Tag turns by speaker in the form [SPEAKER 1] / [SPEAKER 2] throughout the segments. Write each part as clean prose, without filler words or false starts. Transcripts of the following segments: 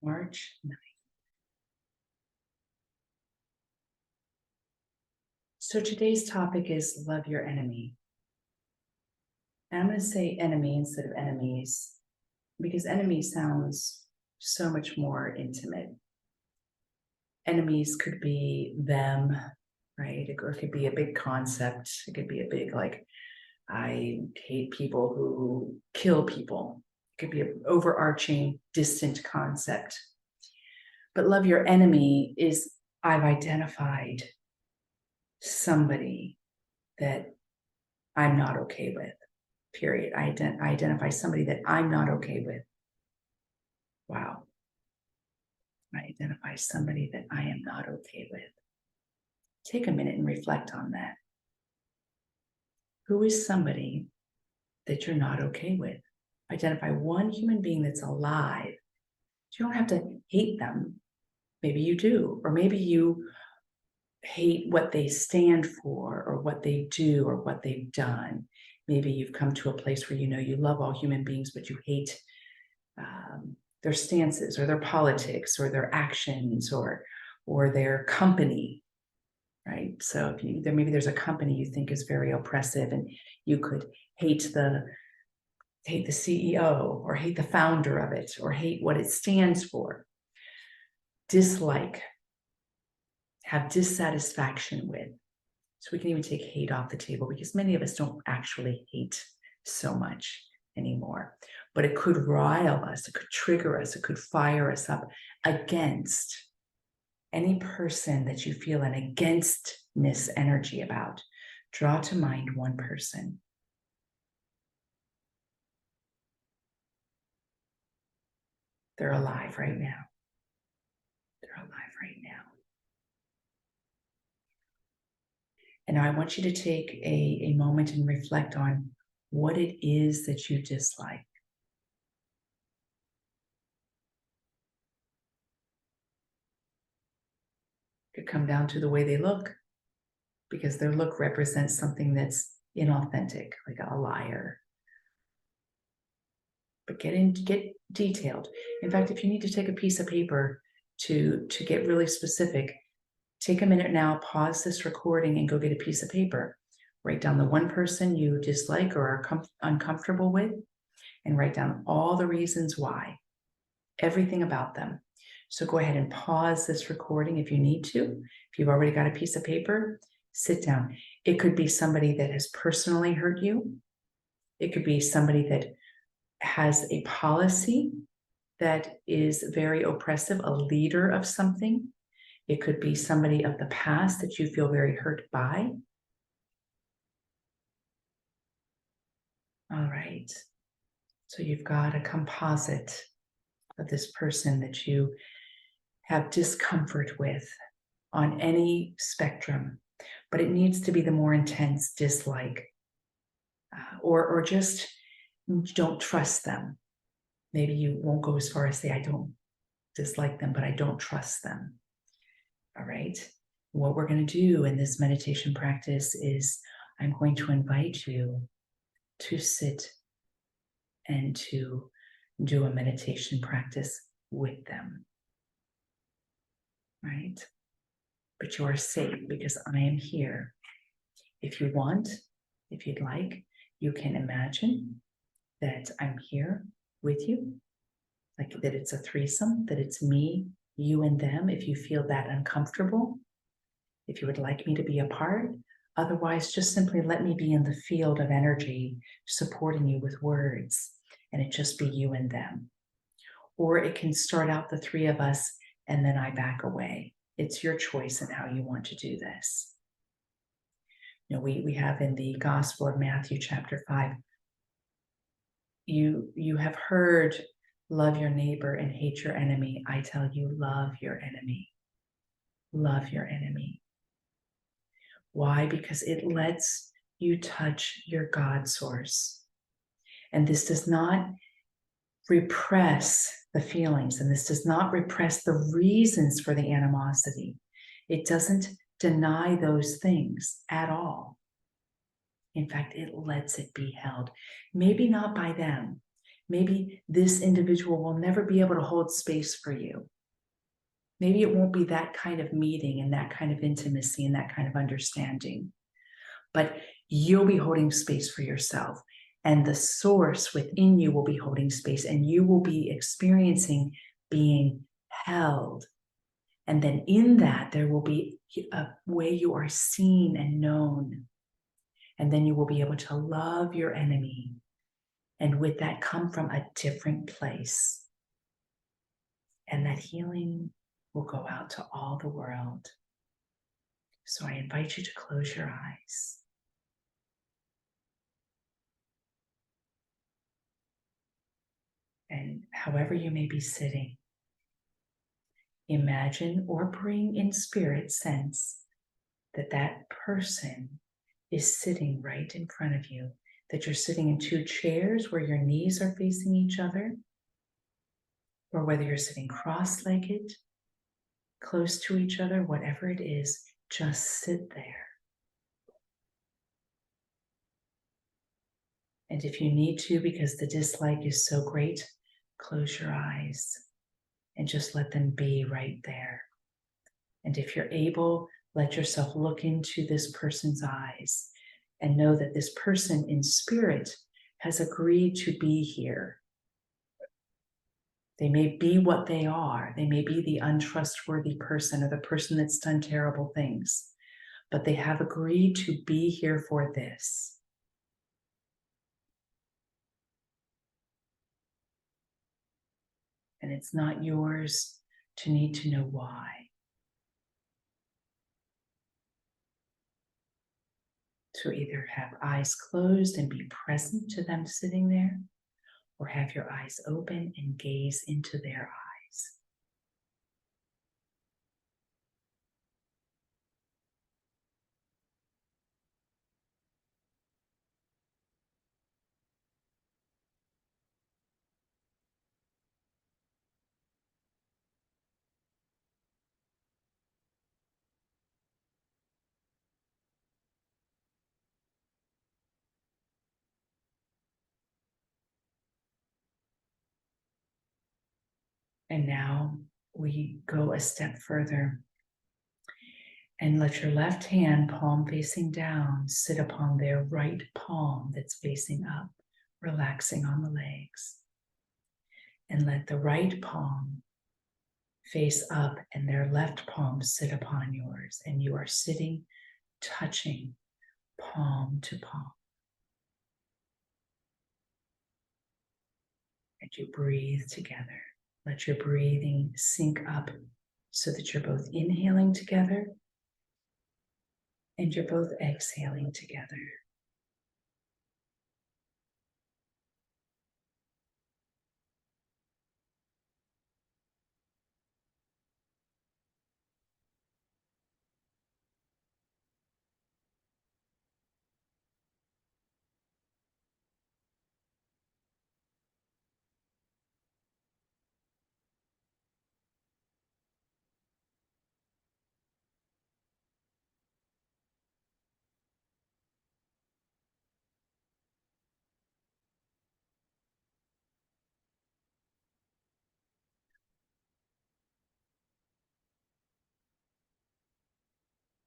[SPEAKER 1] March 9th. So today's topic is love your enemy. And I'm going to say enemy instead of enemies, because enemy sounds so much more intimate. Enemies could be them, right? Or it could be a big concept. It could be a big, like, I hate people who kill people. It could be an overarching, distant concept. But love your enemy is, I've identified somebody that I'm not okay with, period. I identify somebody that I'm not okay with. Wow. I identify somebody that I am not okay with. Take a minute and reflect on that. Who is somebody that you're not okay with? Identify one human being that's alive. You don't have to hate them. Maybe you do, or maybe you hate what they stand for or what they do or what they've done. Maybe you've come to a place where you know you love all human beings, but you hate their stances or their politics or their actions or their company, right? So if you, maybe there's a company you think is very oppressive, and you could hate the CEO or hate the founder of it or hate what it stands for. Dislike, have dissatisfaction with. So we can even take hate off the table, because many of us don't actually hate so much anymore. But it could rile us, it could trigger us, it could fire us up against any person that you feel an againstness energy about. Draw to mind one person. They're alive right now. They're alive right now. And now I want you to take a moment and reflect on what it is that you dislike. It could come down to the way they look, because their look represents something that's inauthentic, like a liar. But get detailed. In fact, if you need to take a piece of paper to get really specific, take a minute now, pause this recording and go get a piece of paper. Write down the one person you dislike or are uncomfortable with, and write down all the reasons why, everything about them. So go ahead and pause this recording if you need to. If you've already got a piece of paper, sit down. It could be somebody that has personally hurt you. It could be somebody that has a policy that is very oppressive, a leader of something. It could be somebody of the past that you feel very hurt by. All right. So you've got a composite of this person that you have discomfort with on any spectrum, but it needs to be the more intense dislike, or just don't trust them. Maybe you won't go as far as say, I don't dislike them, but I don't trust them. All right. What we're going to do in this meditation practice is I'm going to invite you to sit and to do a meditation practice with them. Right? But you are safe because I am here. If you want, if you'd like, you can imagine that I'm here with you, like that it's a threesome, that it's me, you, and them. If you feel that uncomfortable, if you would like me to be a part, otherwise just simply let me be in the field of energy supporting you with words, and it just be you and them. Or it can start out the three of us and then I back away. It's your choice in how you want to do this. You know, we have in the Gospel of Matthew chapter 5, you have heard, love your neighbor and hate your enemy. I tell you, love your enemy. Love your enemy. Why? Because it lets you touch your God source. And this does not repress the feelings, and this does not repress the reasons for the animosity. It doesn't deny those things at all. In fact, it lets it be held. Maybe not by them. Maybe this individual will never be able to hold space for you. Maybe it won't be that kind of meeting and that kind of intimacy and that kind of understanding. But you'll be holding space for yourself. And the source within you will be holding space, and you will be experiencing being held. And then in that, there will be a way you are seen and known. And then you will be able to love your enemy. And with that, come from a different place. And that healing will go out to all the world. So I invite you to close your eyes. And however you may be sitting, imagine or bring in spirit sense that that person is sitting right in front of you, that you're sitting in two chairs where your knees are facing each other, or whether you're sitting cross-legged, close to each other, whatever it is, just sit there. And if you need to, because the dislike is so great, close your eyes and just let them be right there. And if you're able, let yourself look into this person's eyes and know that this person in spirit has agreed to be here. They may be what they are. They may be the untrustworthy person or the person that's done terrible things, but they have agreed to be here for this. And it's not yours to need to know why. To either have eyes closed and be present to them sitting there, or have your eyes open and gaze into their eyes. And now we go a step further and let your left hand, palm facing down, sit upon their right palm that's facing up, relaxing on the legs. And let the right palm face up and their left palm sit upon yours. And you are sitting, touching palm to palm. And you breathe together. Let your breathing sink up so that you're both inhaling together and you're both exhaling together.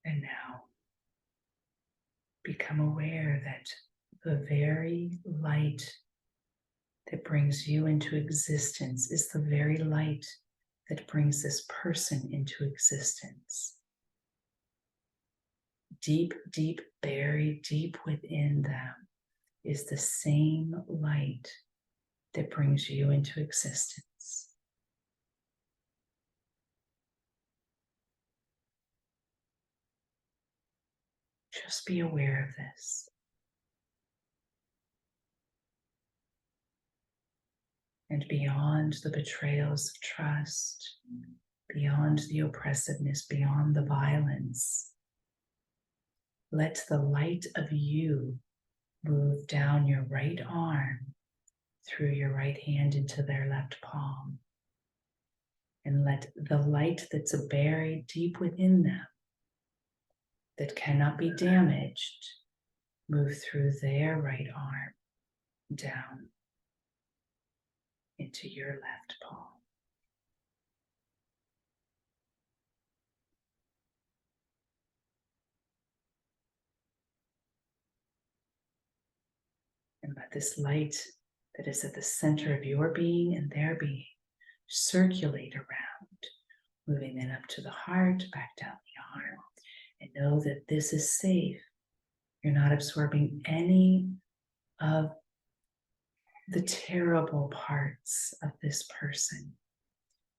[SPEAKER 1] And now become aware that the very light that brings you into existence is the very light that brings this person into existence. Deep, deep, buried deep within them is the same light that brings you into existence. Just be aware of this. And beyond the betrayals of trust, beyond the oppressiveness, beyond the violence, let the light of you move down your right arm, through your right hand into their left palm. And let the light that's buried deep within them, that cannot be damaged, move through their right arm down. into your left palm. And let this light that is at the center of your being and their being circulate around, moving then up to the heart, back down the arm, and know that this is safe. You're not absorbing any of the terrible parts of this person.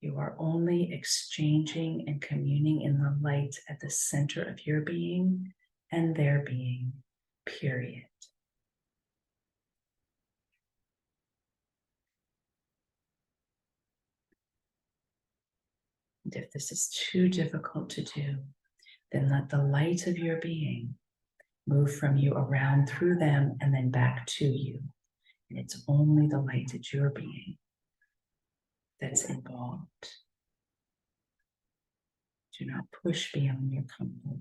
[SPEAKER 1] You are only exchanging and communing in the light at the center of your being and their being, period. And if this is too difficult to do, then let the light of your being move from you around through them and then back to you. And it's only the light at your being that's involved. Do not push beyond your comfort.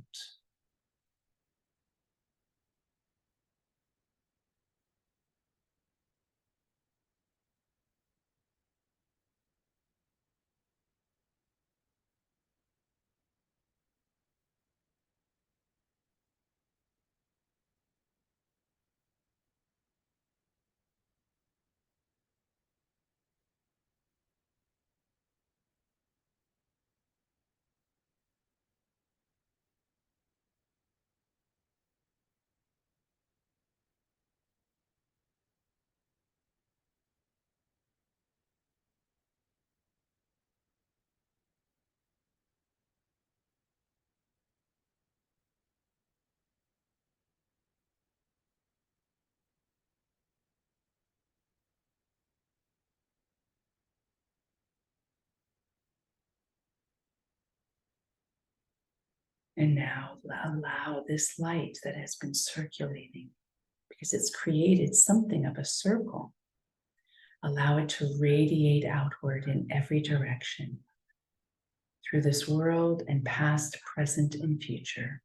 [SPEAKER 1] And now allow this light that has been circulating, because it's created something of a circle. Allow it to radiate outward in every direction through this world and past, present, and future.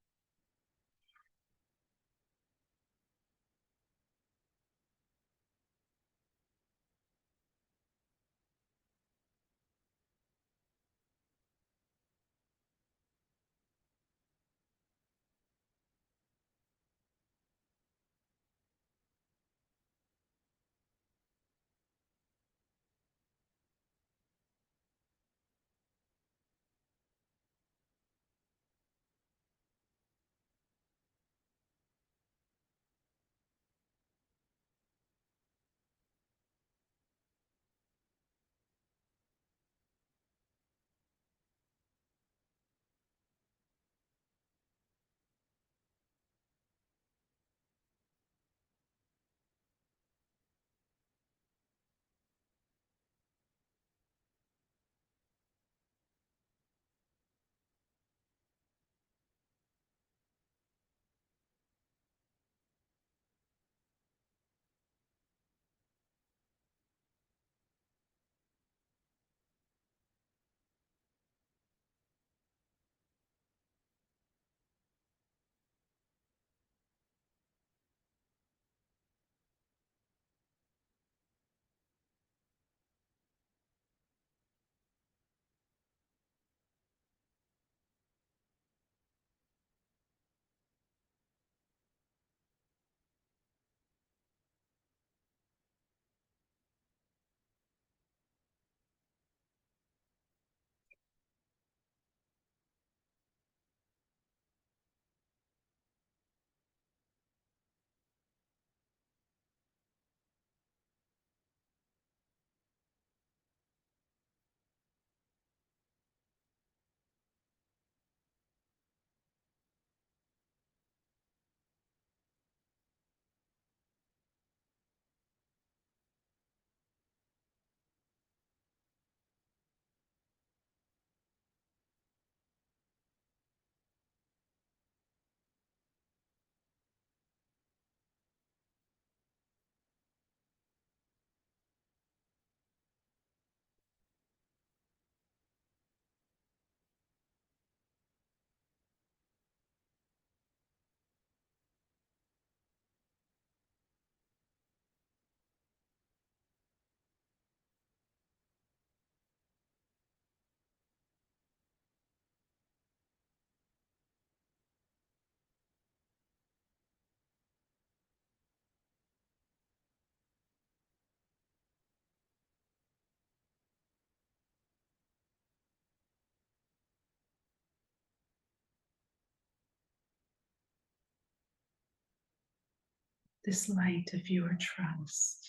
[SPEAKER 1] this light of your trust,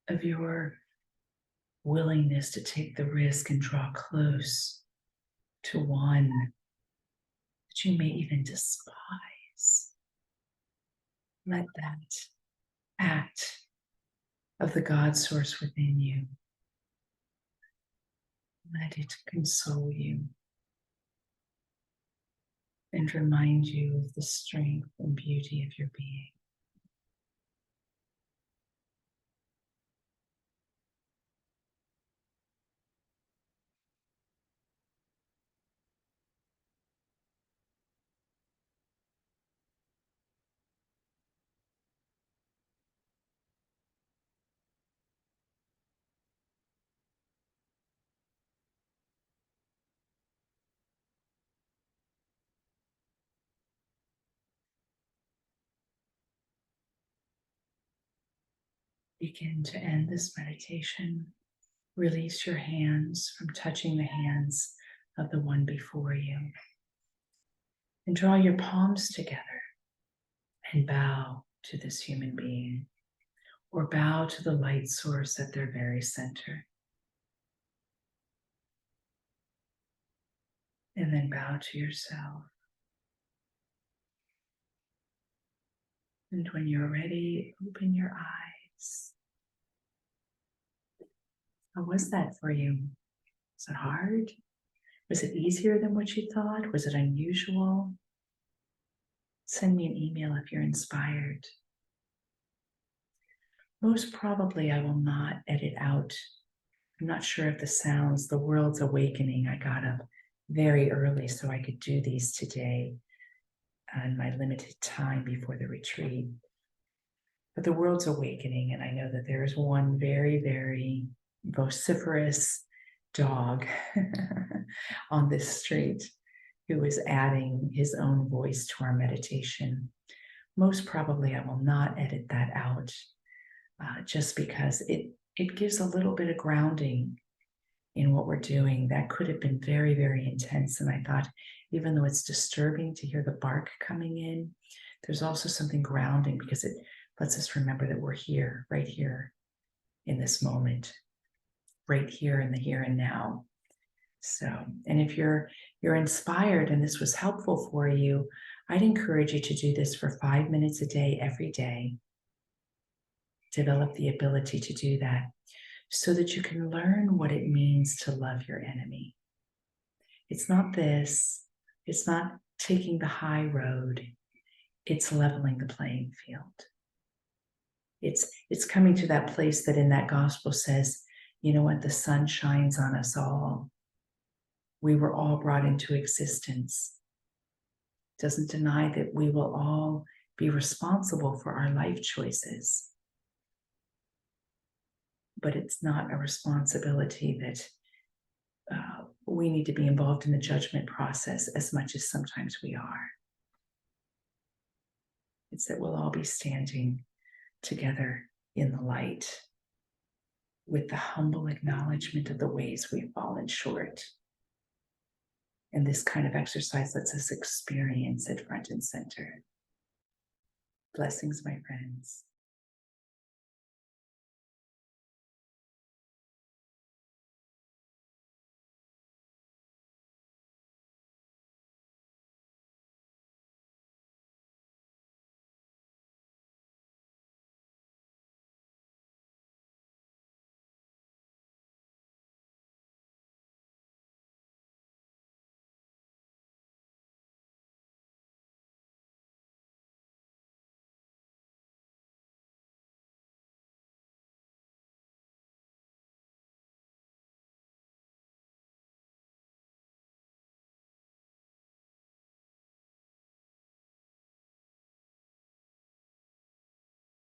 [SPEAKER 1] of your willingness to take the risk and draw close to one that you may even despise. Let that act of the God source within you, let it console you and remind you of the strength and beauty of your being. Begin to end this meditation. Release your hands from touching the hands of the one before you. And draw your palms together and bow to this human being, or bow to the light source at their very center. And then bow to yourself. And when you're ready, open your eyes. How was that for you? Was it hard? Was it easier than what you thought? Was it unusual? Send me an email if you're inspired. Most probably I will not edit out. I'm not sure if the sounds, the world's awakening. I got up very early so I could do these today on my limited time before the retreat. But the world's awakening, and I know that there is one very, very vociferous dog on this street who is adding his own voice to our meditation. Most probably I will not edit that out just because it gives a little bit of grounding in what we're doing. That could have been very, very intense. And I thought, even though it's disturbing to hear the bark coming in, there's also something grounding because it lets us remember that we're here, right here in this moment, right here in the here and now. So, and if you're inspired and this was helpful for you, I'd encourage you to do this for 5 minutes a day, every day. Develop the ability to do that so that you can learn what it means to love your enemy. It's not this, it's not taking the high road, it's leveling the playing field. It's coming to that place that in that gospel says, you know what, the sun shines on us all. We were all brought into existence. Doesn't deny that we will all be responsible for our life choices. But it's not a responsibility that we need to be involved in the judgment process as much as sometimes we are. It's that we'll all be standing together in the light with the humble acknowledgement of the ways we've fallen short. And this kind of exercise lets us experience it front and center. Blessings, my friends.